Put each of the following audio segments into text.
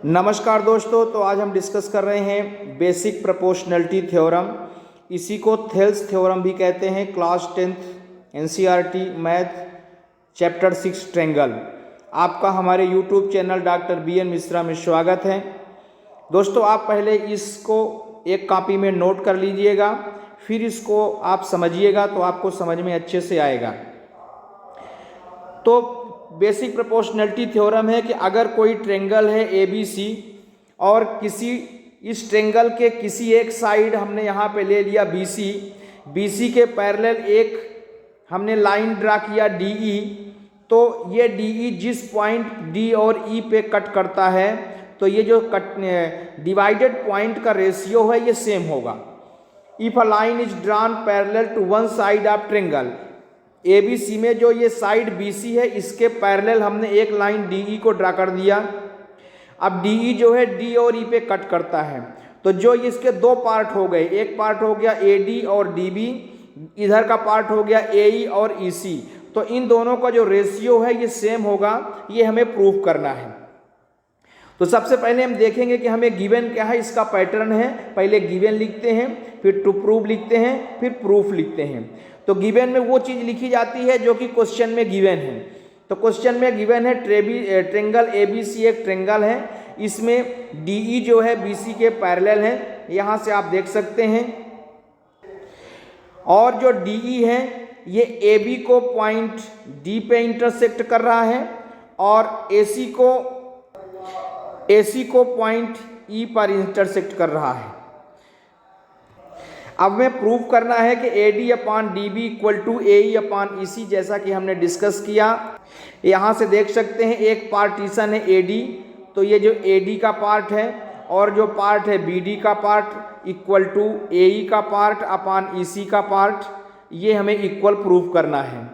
नमस्कार दोस्तों, तो आज हम डिस्कस कर रहे हैं बेसिक प्रोपोर्शनलिटी थ्योरम। इसी को थेल्स थ्योरम भी कहते हैं। Class 10th NCERT math chapter 6 triangle. आपका हमारे YouTube channel doctor BN Mishra में स्वागत है। दोस्तों, आप पहले इसको एक कॉपी में नोट कर लीजिएगा, फिर इसको आप समझिएगा तो आपको समझ में अच्छे से आएगा। तो बेसिक प्रोपोर्शनलिटी थ्योरम है कि अगर कोई ट्रेंगल है ABC और किसी इस ट्रेंगल के किसी एक साइड हमने यहाँ पे ले लिया BC के पैरेलल एक हमने लाइन ड्रा किया DE, तो ये DE जिस पॉइंट D और E पे कट करता है तो ये जो डिवाइडेड पॉइंट का रेशियो है ये सेम होगा। If a line is drawn parallel to one side of triangle, ABC में जो ये साइड BC है इसके पैरेलल हमने एक लाइन DE को ड्रा कर दिया। अब DE जो है D और E पे कट करता है, तो जो इसके दो पार्ट हो गए, एक पार्ट हो गया AD और DB, इधर का पार्ट हो गया AE और EC, तो इन दोनों का जो रेशियो है ये सेम होगा। ये हमें प्रूफ करना है। तो सबसे पहले हम देखेंगे कि हमें गिवन क्या है, इसका पैटर्न है। पहले गिवन लिखते हैं, फिर टू प्रूव लिखते हैं, फिर प्रूफ लिखते हैं। तो गिवन में वो चीज़ लिखी जाती है जो कि क्वेश्चन में गिवन है। तो क्वेश्चन में गिवन है ट्रेंगल ABC एक ट्रेंगल है, इसमें DE जो है BC के पैरेलल है, यहाँ से आप देख सकते हैं। और जो DE है ये AB को पॉइंट D पे इंटरसेक्ट कर रहा है और AC को पॉइंट E पर इंटरसेक्ट कर रहा है। अब हमें प्रूव करना है कि AD upon DB equal to AE upon EC, जैसा कि हमने डिस्कस किया। यहाँ से देख सकते हैं एक पार्टीशन है AD, तो ये जो AD का पार्ट है और जो पार्ट है BD का पार्ट इक्वल टू AE का पार्ट अपान EC का पार्ट, ये हमें इक्वल प्रूव करना है।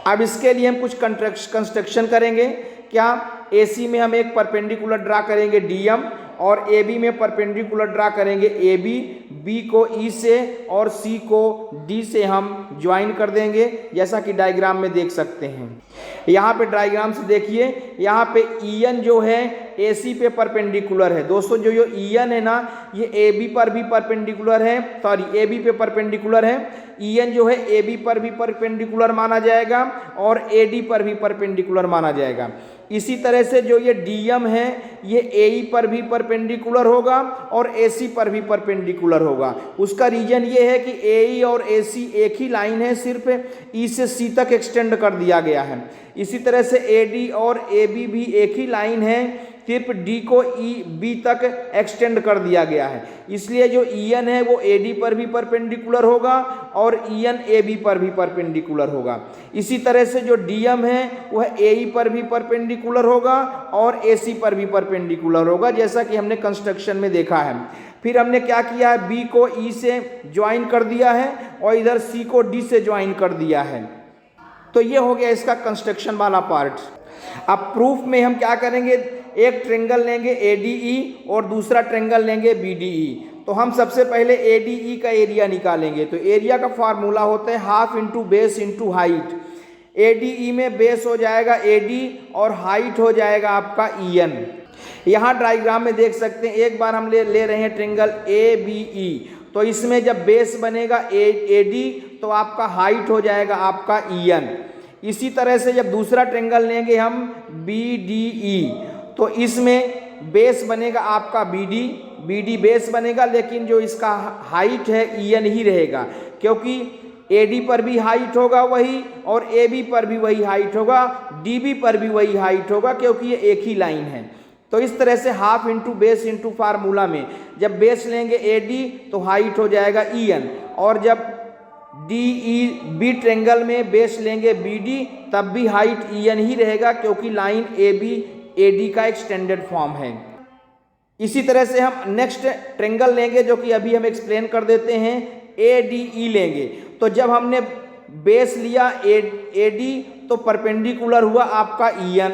अब इसके लिए हम कुछ कंस्ट्रक्शन करेंगे। क्या AC में हम एक परपेंडिकुलर ड्रा करेंगे DM और AB में परपेंडिकुलर ड्रा करेंगे AB, B को E से और C को D से हम ज्वाइन कर देंगे, जैसा कि डायग्राम में देख सकते हैं। यहाँ पे डायग्राम से देखिए, यहाँ पे EN जो है AC पे परपेंडिकुलर है। दोस्तों, जो EN है ना, ये AB पर भी परपेंडिकुलर है, AB पे परपेंडिकुलर है। EN जो है AB पर भी परपेंडिकुलर माना जाएगा और AD पर भी परपेंडिकुलर माना जाएगा। इसी तरह से जो ये DM है ये AE पर भी परपेंडिकुलर होगा और AC पर भी परपेंडिकुलर होगा। उसका रीजन ये है कि AE और AC एक ही लाइन है, सिर्फ E से C तक एक्सटेंड कर दिया गया है। इसी तरह से AD और AB भी एक ही लाइन है, सिर्फ D को B तक एक्सटेंड कर दिया गया है। इसलिए जो EN है वो AD पर भी परपेंडिकुलर होगा और EN AB पर भी परपेंडिकुलर होगा। इसी तरह से जो DM है वह AE पर भी परपेंडिकुलर होगा और AC पर भी परपेंडिकुलर होगा, जैसा कि हमने कंस्ट्रक्शन में देखा है। फिर हमने क्या किया है, B को E से ज्वाइन कर दिया है और इधर C को D से ज्वाइन कर दिया है। तो ये हो गया इसका कंस्ट्रक्शन वाला पार्ट। अब प्रूफ में हम क्या करेंगे, एक ट्रेंगल लेंगे ADE और दूसरा ट्रेंगल लेंगे BDE। तो हम सबसे पहले ADE का एरिया निकालेंगे। तो एरिया का फार्मूला होता है half into base into height. ADE में बेस हो जाएगा AD और हाइट हो जाएगा आपका EN। यहाँ डायग्राम में देख सकते हैं, एक बार हम ले रहे हैं ट्रेंगल ABE, तो इसमें जब बेस बनेगा AD तो आपका हाइट हो जाएगा आपका EN। इसी तरह से जब दूसरा ट्रेंगल लेंगे हम BDE, तो इसमें बेस बनेगा आपका BD बेस बनेगा, लेकिन जो इसका हाइट है EN ही रहेगा, क्योंकि AD पर भी हाइट होगा वही और AB पर भी वही हाइट होगा, DB पर भी वही हाइट होगा, क्योंकि ये एक ही लाइन है। तो इस तरह से half into base into formula में जब बेस लेंगे AD तो हाइट हो जाएगा EN, और जब DEB ट्रेंगल में बेस लेंगे BD तब भी हाइट EN ही रहेगा, क्योंकि लाइन AB AD का एक्सटेंडेड फॉर्म है। इसी तरह से हम नेक्स्ट ट्रेंगल लेंगे जो कि अभी हम एक्सप्लेन कर देते हैं, ADE लेंगे। तो जब हमने बेस लिया AD तो परपेंडिकुलर हुआ आपका EN।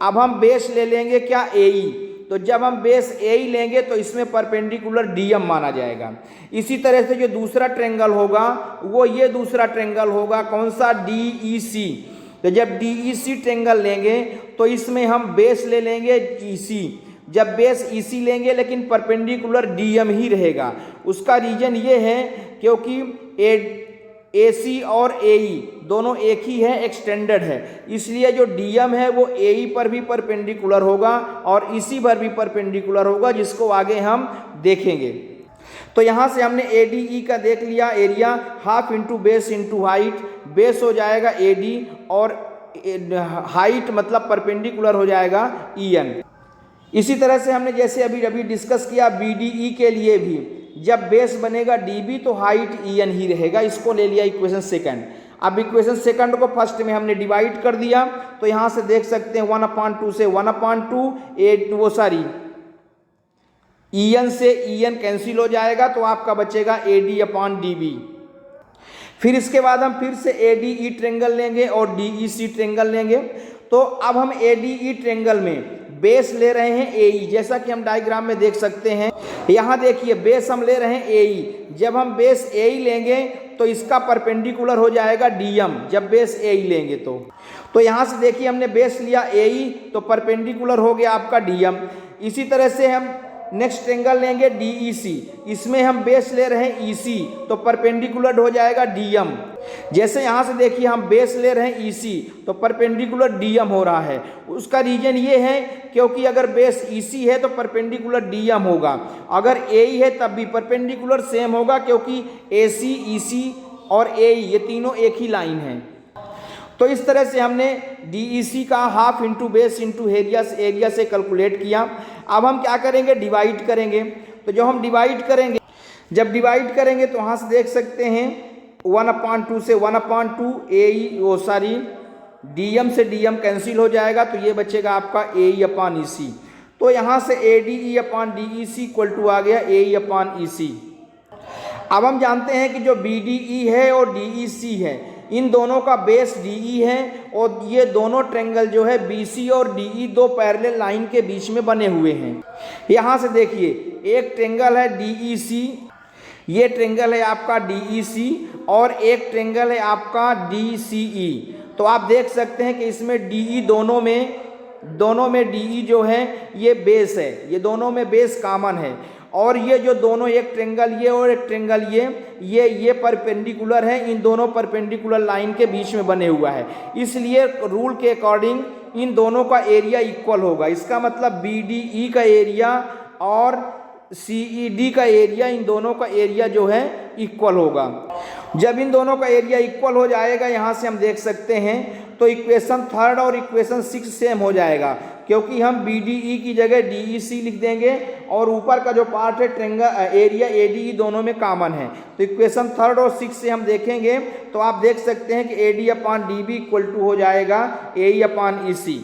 अब हम बेस ले लेंगे क्या AE, तो जब हम बेस AE लेंगे तो इसमें परपेंडिकुलर DM माना जाएगा। इसी तरह से जो दूसरा ट्रेंगल होगा वो ये दूसरा ट्रेंगल होगा, कौन सा, DEC। तो जब DEC ट्रेंगल लेंगे तो इसमें हम बेस ले लेंगे EC, जब बेस ईसी लेंगे लेकिन परपेंडिकुलर डीएम ही रहेगा। उसका रीजन ये है क्योंकि एसी और एई दोनों एक ही है, एक्सटेंडेड है, इसलिए जो डीएम है वो एई पर भी परपेंडिकुलर होगा और ईसी पर भी परपेंडिकुलर होगा, जिसको आगे हम देखेंगे। तो यहाँ से हमने ADE का देख लिया area, half into base into height, base हो जाएगा AD और हाइट मतलब परपेंडिकुलर हो जाएगा EN। इसी तरह से हमने जैसे अभी डिस्कस किया BDE के लिए भी, जब बेस बनेगा DB तो हाइट EN ही रहेगा। इसको ले लिया इक्वेशन सेकंड। अब इक्वेशन सेकंड को फर्स्ट में हमने डिवाइड कर दिया, तो यहाँ से देख सकते हैं 1/2 से 1/2 EN से EN कैंसिल हो जाएगा, तो आपका बचेगा AD/DB। फिर इसके बाद हम फिर से ADE ट्रेंगल लेंगे और DEC ट्रेंगल लेंगे। तो अब हम ADE ट्रेंगल में बेस ले रहे हैं AE, जैसा कि हम डायग्राम में देख सकते हैं। यहाँ देखिए बेस हम ले रहे हैं AE, जब हम बेस AE लेंगे तो इसका परपेंडिकुलर हो जाएगा DM, जब बेस AE लेंगे तो यहाँ से देखिए हमने बेस लिया AE तो परपेंडिकुलर हो गया आपका DM। इसी तरह से हम नेक्स्ट ट्रेंगल लेंगे DEC, इसमें हम बेस ले रहे हैं EC तो परपेंडिकुलर हो जाएगा DM। जैसे यहाँ से देखिए हम बेस ले रहे हैं EC तो परपेंडिकुलर DM हो रहा है। उसका रीजन ये है क्योंकि अगर बेस EC है तो परपेंडिकुलर DM होगा, अगर AE है तब भी परपेंडिकुलर सेम होगा, क्योंकि AC, EC और AE ये तीनों एक ही लाइन है। तो इस तरह से हमने DEC का half into base into area से कैलकुलेट किया। अब हम क्या करेंगे, डिवाइड करेंगे। तो जो हम डिवाइड करेंगे, जब डिवाइड करेंगे तो वहाँ से देख सकते हैं 1/2 से 1/2 DM से DM कैंसिल हो जाएगा, तो ये बचेगा आपका AE/EC। तो यहाँ से ADE/DEC इक्वल टू आ गया AE/EC। अब हम जानते हैं कि जो BDE है और DEC है, इन दोनों का बेस DE है और ये दोनों ट्रेंगल जो है BC और DE दो पैरेलल लाइन के बीच में बने हुए हैं। यहाँ से देखिए एक ट्रेंगल है DEC, ये ट्रेंगल है आपका DEC और एक ट्रेंगल है आपका DCE। तो आप देख सकते हैं कि इसमें DE दोनों में DE जो है ये बेस है, ये दोनों में बेस कॉमन है। और ये जो दोनों एक ट्रेंगल ये और एक ट्रेंगल ये परपेंडिकुलर है, इन दोनों परपेंडिकुलर लाइन के बीच में बने हुआ है, इसलिए रूल के अकॉर्डिंग इन दोनों का एरिया इक्वल होगा। इसका मतलब BDE का एरिया और CED का एरिया, इन दोनों का एरिया जो है इक्वल होगा। जब इन दोनों का एरिया इक्वल हो जाएगा, यहाँ से हम देख सकते हैं तो इक्वेशन थर्ड और इक्वेशन 6 सेम हो जाएगा, क्योंकि हम BDE की जगह DEC लिख देंगे और ऊपर का जो पार्ट है ट्रेंगल एरिया ADE दोनों में कॉमन है। तो इक्वेशन थर्ड और 6 से हम देखेंगे तो आप देख सकते हैं कि AD/DB इक्वल टू हो जाएगा AE/EC।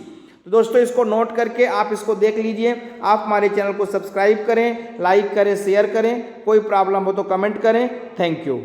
तो दोस्तों इसको नोट करके आप इसको देख लीजिए। आप हमारे चैनल को सब्सक्राइब करें, लाइक करें, शेयर करें, कोई प्रॉब्लम हो तो कमेंट करें। Thank you.